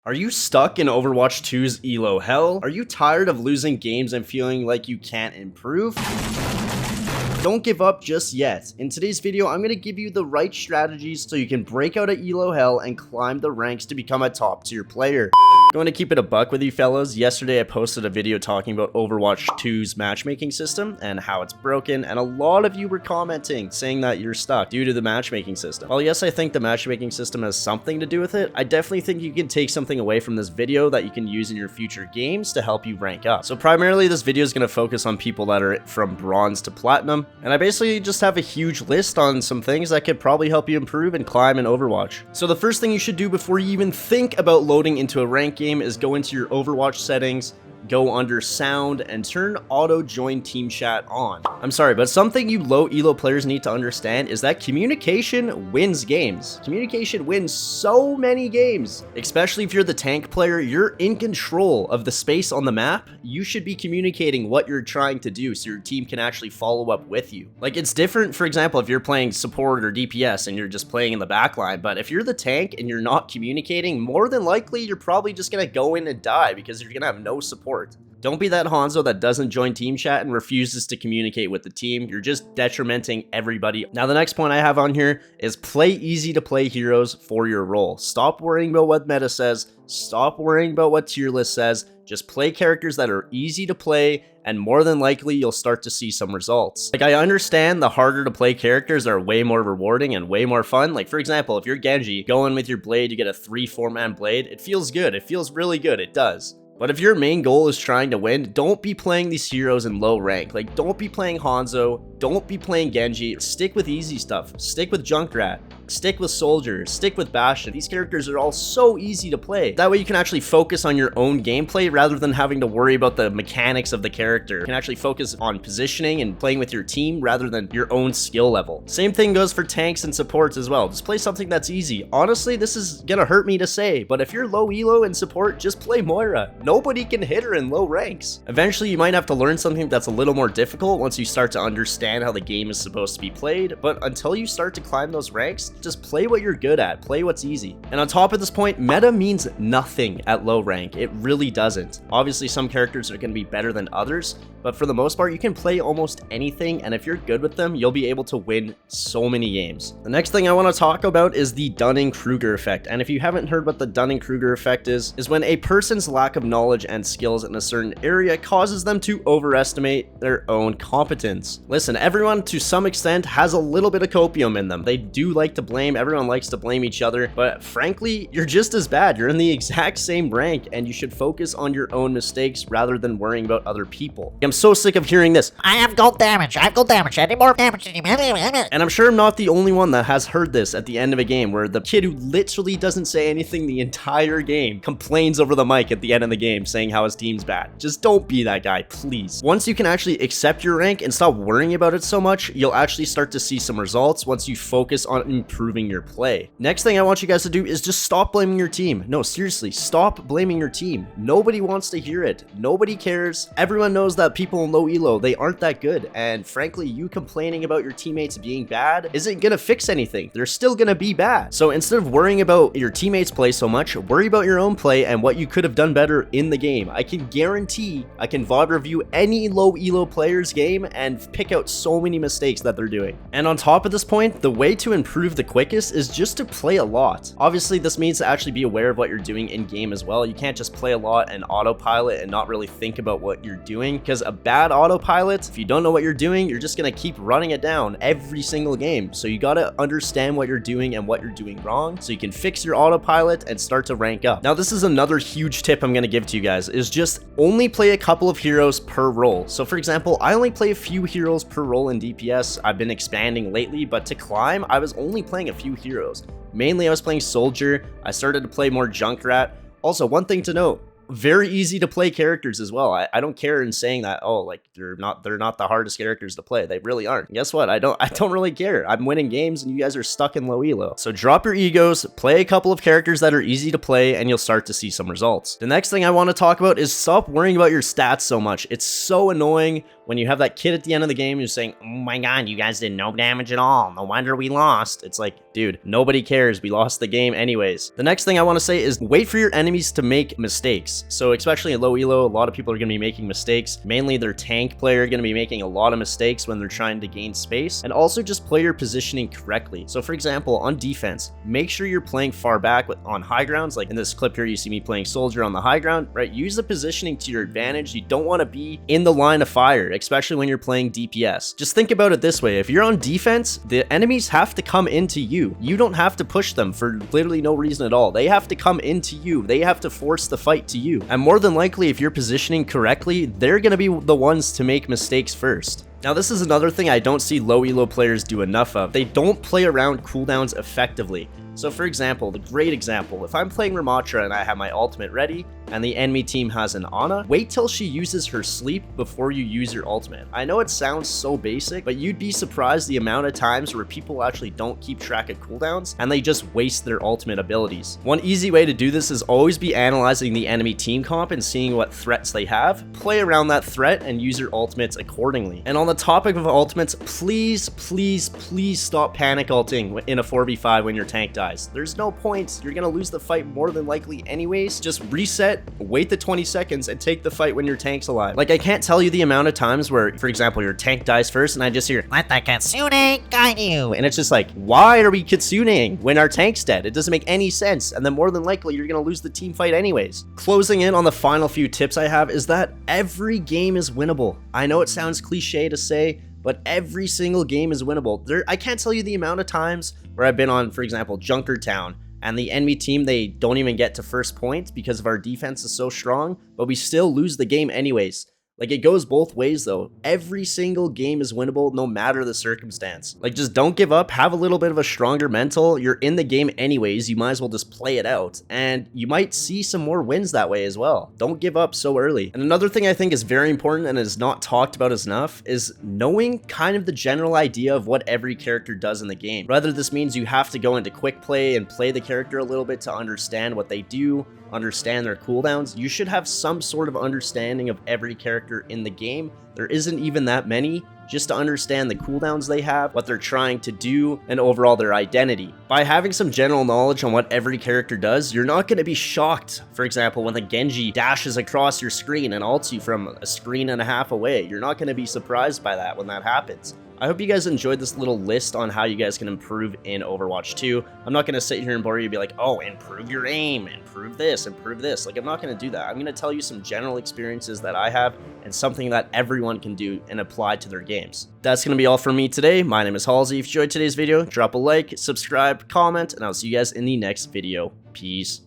Are you stuck in Overwatch 2's ELO hell? Are you tired of losing games and feeling like you can't improve? Don't give up just yet. In today's video, I'm going to give you the right strategies so you can break out of ELO hell and climb the ranks to become a top tier player. Going to keep it a buck with you fellas. Yesterday I posted a video talking about Overwatch 2's matchmaking system and how it's broken, and a lot of you were commenting saying that you're stuck due to the matchmaking system. While yes, I think the matchmaking system has something to do with it, I definitely think you can take something away from this video that you can use in your future games to help you rank up. So primarily this video is going to focus on people that are from bronze to platinum, and I basically just have a huge list on some things that could probably help you improve and climb in Overwatch. So the first thing you should do before you even think about loading into a rank game is go into your Overwatch settings, go under sound, and turn auto join team chat on. I'm sorry, but something you low elo players need to understand is that communication wins games. Communication wins so many games. Especially if you're the tank player, you're in control of the space on the map. You should be communicating what you're trying to do so your team can actually follow up with you. Like, it's different, for example, if you're playing support or DPS and you're just playing in the backline, but if you're the tank and you're not communicating, more than likely you're probably just gonna go in and die because you're gonna have no support. Don't be that Hanzo that doesn't join team chat and refuses to communicate with the team. You're just detrimenting everybody. Now, the next point I have on here is play easy to play heroes for your role. Stop worrying about what meta says. Stop worrying about what tier list says. Just play characters that are easy to play, and more than likely you'll start to see some results. Like, I understand the harder to play characters are way more rewarding and way more fun. Like, for example, if you're Genji, going with your blade, you get a 3-4-man blade. It feels good. It feels really good. It does. But if your main goal is trying to win, don't be playing these heroes in low rank. Like, don't be playing Hanzo, don't be playing Genji. Stick with easy stuff. Stick with Junkrat. Stick with Soldier. Stick with Bastion. These characters are all so easy to play. That way you can actually focus on your own gameplay rather than having to worry about the mechanics of the character. You can actually focus on positioning and playing with your team rather than your own skill level. Same thing goes for tanks and supports as well. Just play something that's easy. Honestly, this is gonna hurt me to say, but if you're low elo in support, just play Moira. Nobody can hit her in low ranks. Eventually, you might have to learn something that's a little more difficult once you start to understand how the game is supposed to be played, but until you start to climb those ranks, just play what you're good at, play what's easy. And on top of this point, meta means nothing at low rank. It really doesn't. Obviously, some characters are going to be better than others, but for the most part, you can play almost anything, and if you're good with them, you'll be able to win so many games. The next thing I want to talk about is the Dunning-Kruger effect, and if you haven't heard what the Dunning-Kruger effect is when a person's lack of knowledge and skills in a certain area causes them to overestimate their own competence. Listen, everyone to some extent has a little bit of copium in them. They do like to blame, everyone likes to blame each other, but frankly, you're just as bad. You're in the exact same rank, and you should focus on your own mistakes rather than worrying about other people. I'm so sick of hearing this. I have gold damage, I need more damage. And I'm sure I'm not the only one that has heard this at the end of a game, where the kid who literally doesn't say anything the entire game complains over the mic at the end of the game saying how his team's bad. Just don't be that guy, please. Once you can actually accept your rank and stop worrying about it so much, you'll actually start to see some results once you focus on improving your play. Next thing I want you guys to do is just stop blaming your team. No, seriously, stop blaming your team. Nobody wants to hear it. Nobody cares. Everyone knows that people in low elo, they aren't that good, and frankly, you complaining about your teammates being bad isn't gonna fix anything. They're still gonna be bad. So instead of worrying about your teammates' play so much, worry about your own play and what you could have done better in the game. I can guarantee I can VOD review any low elo player's game and pick out so many mistakes that they're doing. And on top of this point, the way to improve the quickest is just to play a lot. Obviously, this means to actually be aware of what you're doing in game as well. You can't just play a lot and autopilot and not really think about what you're doing, because a bad autopilot, if you don't know what you're doing, you're just gonna keep running it down every single game. So you gotta understand what you're doing and what you're doing wrong so you can fix your autopilot and start to rank up. Now, this is another huge tip I'm gonna give to you guys, is just only play a couple of heroes per role. So for example, I only play a few heroes per role in DPS. I've been expanding lately, but to climb, I was only playing a few heroes. Mainly I was playing Soldier. I started to play more Junkrat. Also, one thing to note, very easy to play characters as well. I don't care in saying that, oh, like they're not the hardest characters to play. They really aren't. Guess what? I don't really care. I'm winning games and you guys are stuck in low elo. So drop your egos, play a couple of characters that are easy to play, and you'll start to see some results. The next thing I want to talk about is stop worrying about your stats so much. It's so annoying when you have that kid at the end of the game who's saying, oh my god, you guys did no damage at all, no wonder we lost. It's like, dude, nobody cares, we lost the game anyways. The next thing I want to say is wait for your enemies to make mistakes. So especially in low elo, a lot of people are going to be making mistakes. Mainly their tank player are going to be making a lot of mistakes when they're trying to gain space. And also just play your positioning correctly. So for example, on defense, make sure you're playing far back on high grounds. Like in this clip here, you see me playing soldier on the high ground, right? Use the positioning to your advantage. You don't want to be in the line of fire, especially when you're playing DPS. Just think about it this way. If you're on defense, the enemies have to come into you. You don't have to push them for literally no reason at all. They have to come into you. They have to force the fight to you. And more than likely, if you're positioning correctly, they're going to be the ones to make mistakes first. Now, this is another thing I don't see low elo players do enough of. They don't play around cooldowns effectively. So for example, the great example, if I'm playing Ramatra and I have my ultimate ready and the enemy team has an Ana, wait till she uses her sleep before you use your ultimate. I know it sounds so basic, but you'd be surprised the amount of times where people actually don't keep track of cooldowns and they just waste their ultimate abilities. One easy way to do this is always be analyzing the enemy team comp and seeing what threats they have. Play around that threat and use your ultimates accordingly. And on the topic of ultimates, please stop panic ulting in a 4v5 when your tank dies. There's no point. You're gonna lose the fight more than likely anyways. Just reset, wait the 20 seconds, and take the fight when your tank's alive. Like, I can't tell you the amount of times where, for example, your tank dies first and I just hear, let the Kitsune guide you. And it's just like, why are we Kitsuneing when our tank's dead? It doesn't make any sense. And then more than likely, you're gonna lose the team fight anyways. Closing in on the final few tips I have is that every game is winnable. I know it sounds cliche to say, but every single game is winnable. I can't tell you the amount of times where I've been on, for example, Junkertown, and the enemy team, they don't even get to first point because of our defense is so strong, but we still lose the game anyways. Like, it goes both ways though. Every single game is winnable no matter the circumstance. Like, just don't give up, have a little bit of a stronger mental. You're in the game anyways, you might as well just play it out. And you might see some more wins that way as well. Don't give up so early. And another thing I think is very important and is not talked about enough is knowing kind of the general idea of what every character does in the game. Whether this means you have to go into quick play and play the character a little bit to understand what they do, understand their cooldowns, you should have some sort of understanding of every character in the game. There isn't even that many, just to understand the cooldowns they have, what they're trying to do, and overall their identity. By having some general knowledge on what every character does, you're not going to be shocked, for example, when the Genji dashes across your screen and ults you from a screen and a half away. You're not going to be surprised by that when that happens. I hope you guys enjoyed this little list on how you guys can improve in Overwatch 2. I'm not going to sit here and bore you and be like, oh, improve your aim, improve this, improve this. Like, I'm not going to do that. I'm going to tell you some general experiences that I have and something that everyone can do and apply to their games. That's going to be all for me today. My name is Halzeey. If you enjoyed today's video, drop a like, subscribe, comment, and I'll see you guys in the next video. Peace.